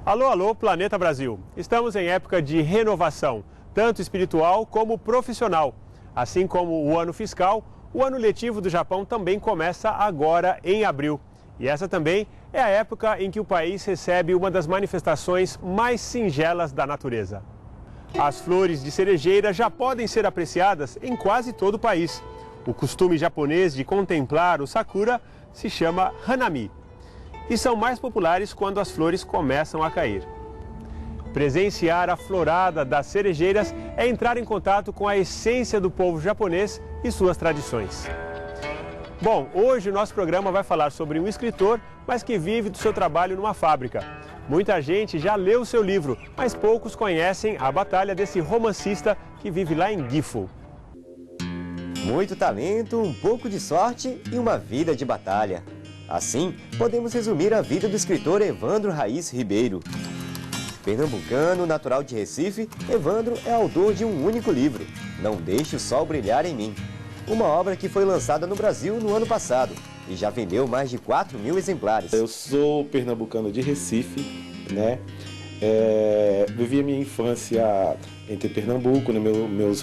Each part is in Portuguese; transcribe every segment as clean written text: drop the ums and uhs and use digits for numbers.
Alô, alô, Planeta Brasil. Estamos em época de renovação, tanto espiritual como profissional. Assim como o ano fiscal, o ano letivo do Japão também começa agora em abril. E essa também é a época em que o país recebe uma das manifestações mais singelas da natureza. As flores de cerejeira já podem ser apreciadas em quase todo o país. O costume japonês de contemplar o sakura se chama hanami. E são mais populares quando as flores começam a cair. Presenciar a florada das cerejeiras é entrar em contato com a essência do povo japonês e suas tradições. Bom, hoje o nosso programa vai falar sobre um escritor, mas que vive do seu trabalho numa fábrica. Muita gente já leu o seu livro, mas poucos conhecem a batalha desse romancista que vive lá em Gifu. Muito talento, um pouco de sorte e uma vida de batalha. Assim, podemos resumir a vida do escritor Evandro Raiz Ribeiro. Pernambucano, natural de Recife, Evandro é autor de um único livro, Não Deixe o Sol Brilhar em Mim. Uma obra que foi lançada no Brasil no ano passado e já vendeu mais de 4.000 exemplares. Eu sou pernambucano de Recife, né? Vivi a minha infância entre Pernambuco, né? Meu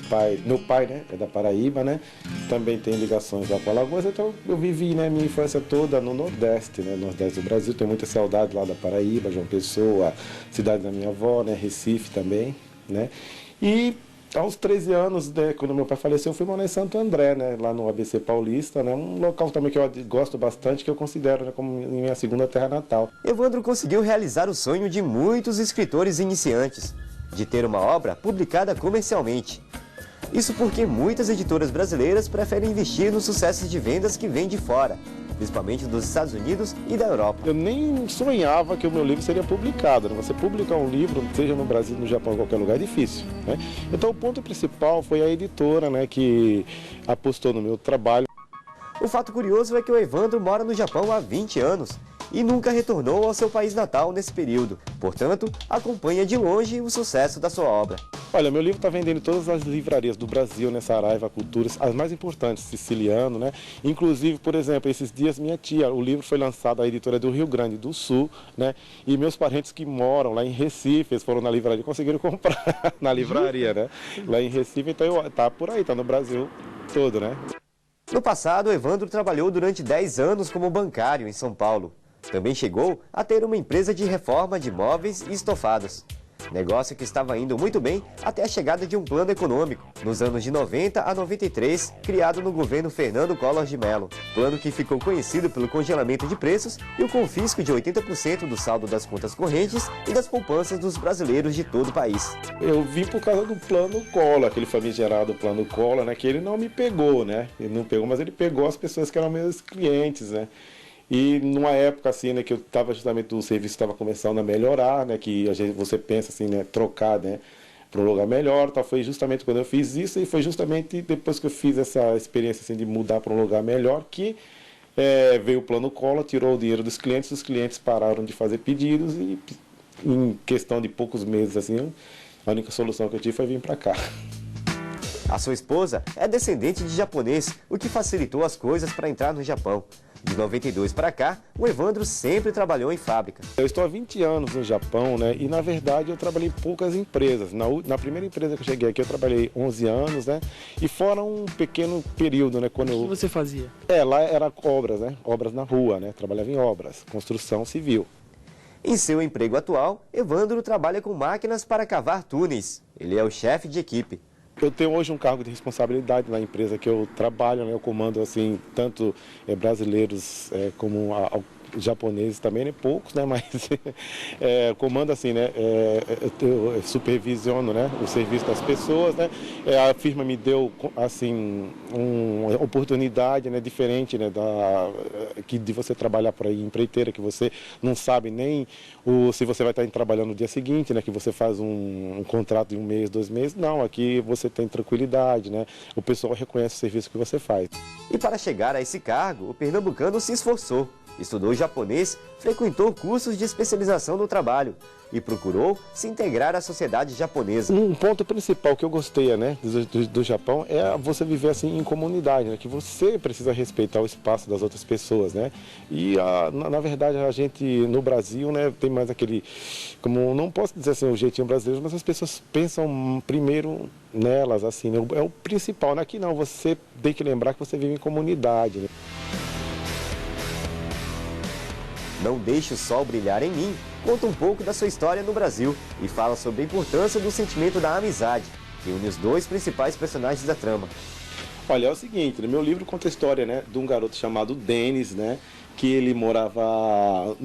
pai, né, é da Paraíba, né? Também tem ligações lá com Alagoas, então eu vivi, né, minha infância toda no Nordeste, né? Nordeste do Brasil, tenho muita saudade lá da Paraíba, João Pessoa, cidade da minha avó, né? Recife também, né? E aos 13 anos, né, quando meu pai faleceu, eu fui morar em Santo André, né, lá no ABC Paulista, né, um local também que eu gosto bastante, que eu considero, né, como minha segunda terra natal. Evandro conseguiu realizar o sonho de muitos escritores iniciantes, de ter uma obra publicada comercialmente. Isso porque muitas editoras brasileiras preferem investir nos sucessos de vendas que vêm de fora, principalmente dos Estados Unidos e da Europa. Eu nem sonhava que o meu livro seria publicado, né? Você publicar um livro, seja no Brasil, no Japão, em qualquer lugar, é difícil, né? Então o ponto principal foi a editora, né, que apostou no meu trabalho. O fato curioso é que o Evandro mora no Japão há 20 anos e nunca retornou ao seu país natal nesse período. Portanto, acompanha de longe o sucesso da sua obra. Olha, meu livro está vendendo em todas as livrarias do Brasil, né, Saraiva, Culturas, as mais importantes, Siciliano, né? Inclusive, por exemplo, esses dias minha tia, o livro foi lançado, a editora é do Rio Grande do Sul, né? E meus parentes que moram lá em Recife, eles foram na livraria e conseguiram comprar na livraria, né? Lá em Recife, então tá por aí, tá no Brasil todo, né? No passado, Evandro trabalhou durante 10 anos como bancário em São Paulo. Também chegou a ter uma empresa de reforma de móveis e estofados. Negócio que estava indo muito bem até a chegada de um plano econômico, nos anos de 90 a 93, criado no governo Fernando Collor de Mello. Plano que ficou conhecido pelo congelamento de preços e o confisco de 80% do saldo das contas correntes e das poupanças dos brasileiros de todo o país. Eu vim por causa do plano Collor, aquele famigerado plano Collor, né, que ele não me pegou, né? Ele não pegou, mas ele pegou as pessoas que eram meus clientes, né? E numa época assim, né, que eu estava justamente, o serviço estava começando a melhorar, né, que você pensa assim, né, trocar, né, para um lugar melhor, tal, foi justamente quando eu fiz isso e foi justamente depois que eu fiz essa experiência assim, de mudar para um lugar melhor que veio o plano Collor, tirou o dinheiro dos clientes, os clientes pararam de fazer pedidos e em questão de poucos meses assim, a única solução que eu tive foi vir para cá. A sua esposa é descendente de japonês, o que facilitou as coisas para entrar no Japão. De 92 para cá, o Evandro sempre trabalhou em fábrica. Eu estou há 20 anos no Japão, né? E na verdade eu trabalhei em poucas empresas. Na primeira empresa que eu cheguei aqui eu trabalhei 11 anos, né? E fora um pequeno período, né? Quando O que você fazia? Lá era obras, né? Obras na rua, né? Trabalhava em obras, construção civil. Em seu emprego atual, Evandro trabalha com máquinas para cavar túneis. Ele é o chefe de equipe. Eu tenho hoje um cargo de responsabilidade na empresa que eu trabalho, né? Eu comando assim, tanto brasileiros como japoneses também, né? Poucos, né? Mas comando assim, né? Eu supervisiono, né, o serviço das pessoas, né? A firma me deu assim uma oportunidade, né, diferente, né, de você trabalhar por aí empreiteira, que você não sabe nem se você vai estar trabalhando no dia seguinte, né? Que você faz um contrato de 1 mês, 2 meses. Não, aqui você tem tranquilidade, né? O pessoal reconhece o serviço que você faz. E para chegar a esse cargo, o pernambucano se esforçou. estudou japonês, frequentou cursos de especialização no trabalho e procurou se integrar à sociedade japonesa. Um ponto principal que eu gostei, né, do Japão é você viver assim em comunidade, né, que você precisa respeitar o espaço das outras pessoas, né? E na verdade a gente no Brasil, né, tem mais aquele, como não posso dizer assim o jeitinho brasileiro, mas as pessoas pensam primeiro nelas, assim, né? É o principal, né? Aqui não, você tem que lembrar que você vive em comunidade, né? Não Deixe o Sol Brilhar em Mim conta um pouco da sua história no Brasil e fala sobre a importância do sentimento da amizade, que une os dois principais personagens da trama. Olha, é o seguinte, no meu livro conta a história, né, de um garoto chamado Denis, né, que ele morava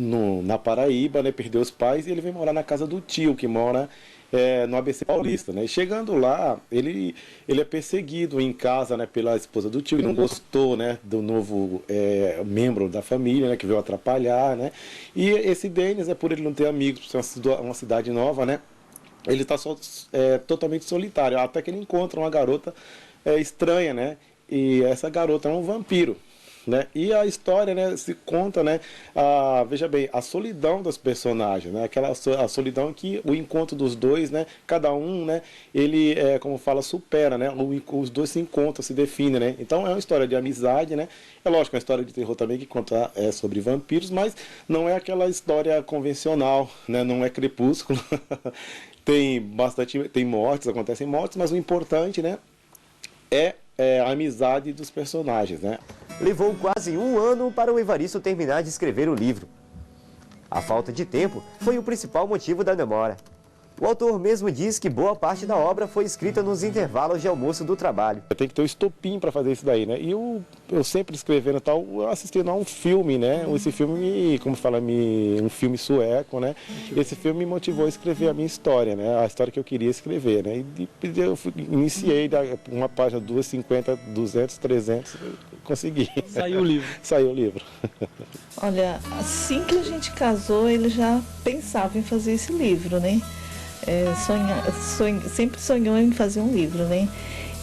na Paraíba, né, perdeu os pais e ele veio morar na casa do tio, que mora no ABC Paulista, né? E chegando lá, ele é perseguido em casa, né, pela esposa do tio, e não gostou, né, do novo membro da família, né, que veio atrapalhar, né? E esse Denis, por ele não ter amigos, por ser uma cidade nova, né, ele está totalmente solitário, até que ele encontra uma garota estranha, né? E essa garota é um vampiro. Né? E a história, né, se conta, né, veja bem, a solidão dos personagens, né, a solidão que o encontro dos dois, né, cada um, né, ele, como fala, supera, né, os dois se encontram, se definem, né, então é uma história de amizade, né, é lógico, é uma história de terror também que conta sobre vampiros, mas não é aquela história convencional, né, não é Crepúsculo, tem mortes, acontecem mortes, mas o importante, né, é a amizade dos personagens, né. Levou quase um ano para o Evaristo terminar de escrever o livro. A falta de tempo foi o principal motivo da demora. O autor mesmo diz que boa parte da obra foi escrita nos intervalos de almoço do trabalho. Tem que ter um estopim para fazer isso daí, né? E eu sempre escrevendo e tal, assistindo a um filme, né? Esse filme, como fala, um filme sueco, né? Esse filme me motivou a escrever a minha história, né? A história que eu queria escrever, né? E eu iniciei uma página, 2, 50, 200, 300, consegui. Saiu o livro. Saiu o livro. Olha, assim que a gente casou, ele já pensava em fazer esse livro, né? Sempre sonhou em fazer um livro, né?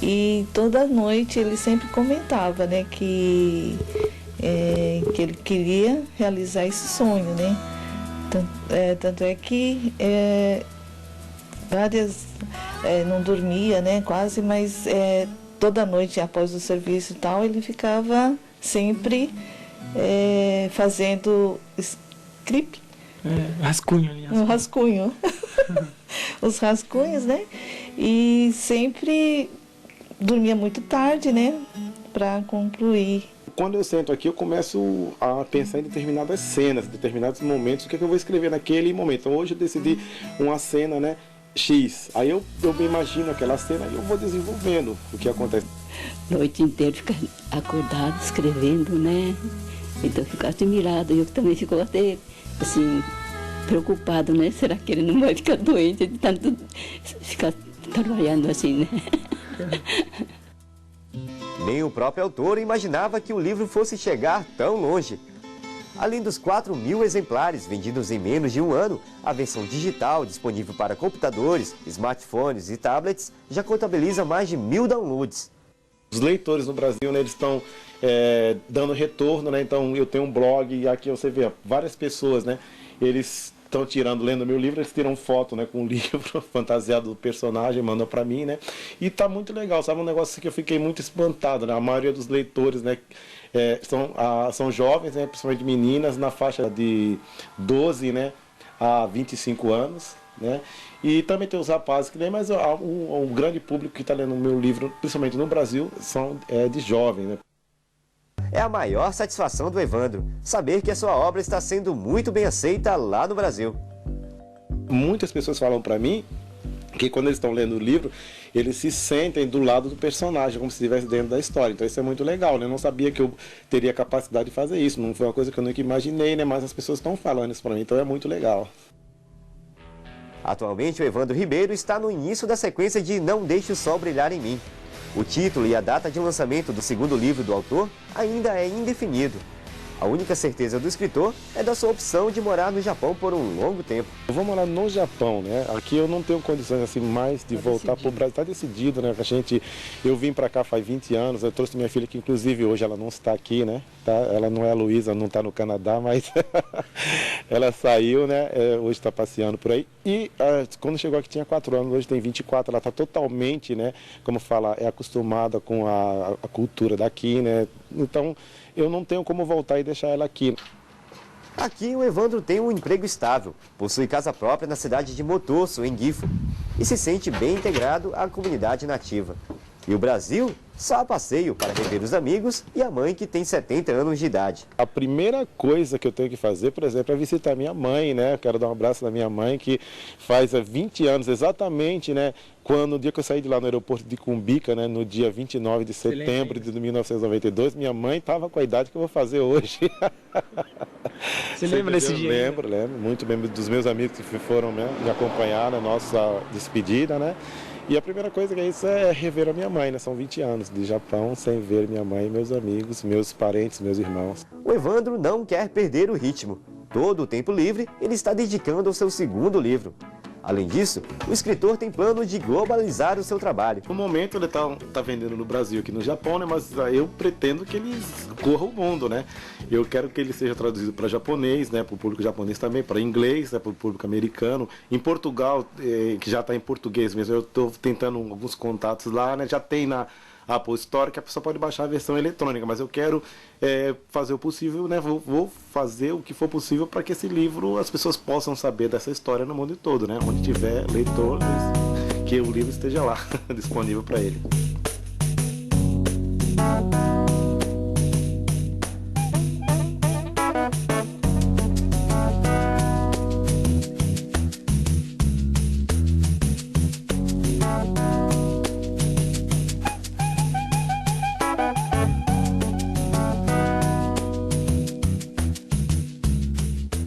E toda noite ele sempre comentava, né, que ele queria realizar esse sonho, né? Tanto é que não dormia, né, quase, mas toda noite após o serviço e tal, ele ficava sempre fazendo script. Rascunho ali. Um rascunho. Os rascunhos, né? E sempre dormia muito tarde, né? Para concluir. Quando eu sento aqui, eu começo a pensar em determinadas cenas, determinados momentos, o que eu vou escrever naquele momento. Então, hoje eu decidi uma cena, né, X. Aí eu me imagino aquela cena e eu vou desenvolvendo o que acontece. Noite inteira ficar acordado, escrevendo, né? Então eu fico admirado. Eu também fico até, assim, preocupado, né? Será que ele não vai ficar doente de tanto ficar trabalhando assim, né? Nem o próprio autor imaginava que o livro fosse chegar tão longe. Além dos 4.000 exemplares vendidos em menos de um ano, a versão digital disponível para computadores, smartphones e tablets já contabiliza mais de 1.000 downloads. Os leitores no Brasil, né, eles estão dando retorno, né? Então eu tenho um blog e aqui você vê várias pessoas, né? Eles estão lendo meu livro, eles tiram foto, né, com o livro fantasiado do personagem, mandam para mim, né? E tá muito legal, sabe, um negócio que eu fiquei muito espantado, né? A maioria dos leitores, né, são jovens, né, principalmente meninas, na faixa de 12, né, a 25 anos, né? E também tem os rapazes que nem, mas o grande público que está lendo o meu livro, principalmente no Brasil, são de jovens, né? É a maior satisfação do Evandro, saber que a sua obra está sendo muito bem aceita lá no Brasil. Muitas pessoas falam para mim que quando eles estão lendo o livro, eles se sentem do lado do personagem, como se estivesse dentro da história. Então isso é muito legal, né? Eu não sabia que eu teria capacidade de fazer isso, não foi uma coisa que eu nunca imaginei, né? Mas as pessoas estão falando isso para mim, então é muito legal. Atualmente, o Evandro Ribeiro está no início da sequência de Não Deixe o Sol Brilhar em Mim. O título e a data de lançamento do segundo livro do autor ainda é indefinido. A única certeza do escritor é da sua opção de morar no Japão por um longo tempo. Eu vou morar no Japão, né? Aqui eu não tenho condições assim mais de voltar para o Brasil. Está decidido, né? Eu vim para cá faz 20 anos, eu trouxe minha filha que inclusive hoje ela não está aqui, né? Tá? Ela não é a Luísa, não está no Canadá, mas ela saiu, né? Hoje está passeando por aí. E quando chegou aqui tinha 4 anos, hoje tem 24, ela está totalmente, né? Como fala, acostumada com a cultura daqui, né? Então eu não tenho como voltar e deixar ela aqui. Aqui o Evandro tem um emprego estável, possui casa própria na cidade de Motosso, em Gifu, e se sente bem integrado à comunidade nativa. E o Brasil? Só a passeio para rever os amigos e a mãe que tem 70 anos de idade. A primeira coisa que eu tenho que fazer, por exemplo, é visitar minha mãe, né? Eu quero dar um abraço na minha mãe, que faz 20 anos exatamente, né? No dia que eu saí de lá no aeroporto de Cumbica, né? No dia 29 de setembro de 1992, minha mãe estava com a idade que eu vou fazer hoje. Você lembra desse dia? Lembro muito bem dos meus amigos que foram, né, me acompanhar na nossa despedida, né? E a primeira coisa que é isso é rever a minha mãe, né? São 20 anos de Japão sem ver minha mãe, meus amigos, meus parentes, meus irmãos. O Evandro não quer perder o ritmo. Todo o tempo livre ele está dedicando ao seu segundo livro. Além disso, o escritor tem plano de globalizar o seu trabalho. No momento ele está vendendo no Brasil, aqui no Japão, né? Mas eu pretendo que ele corra o mundo, né? Eu quero que ele seja traduzido para japonês, né? Para o público japonês também, para inglês, né? Para o público americano. Em Portugal, que já está em português mesmo, eu estou tentando alguns contatos lá, né? Já tem na Apple Store que a pessoa pode baixar a versão eletrônica, mas eu quero fazer o possível, né? Vou fazer o que for possível para que esse livro as pessoas possam saber dessa história no mundo todo, né? Onde tiver leitor, que o livro esteja lá disponível para ele.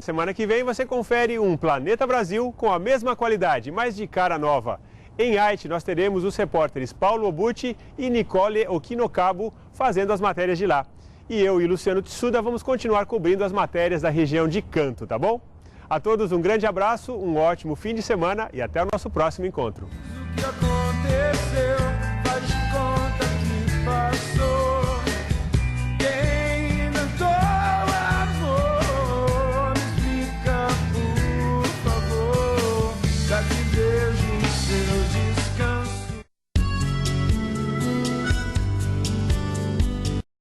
Semana que vem você confere um Planeta Brasil com a mesma qualidade, mas de cara nova. Em Haiti nós teremos os repórteres Paulo Obuti e Nicole Okinokabo fazendo as matérias de lá. E eu e Luciano Tsuda vamos continuar cobrindo as matérias da região de Kanto, tá bom? A todos um grande abraço, um ótimo fim de semana e até o nosso próximo encontro.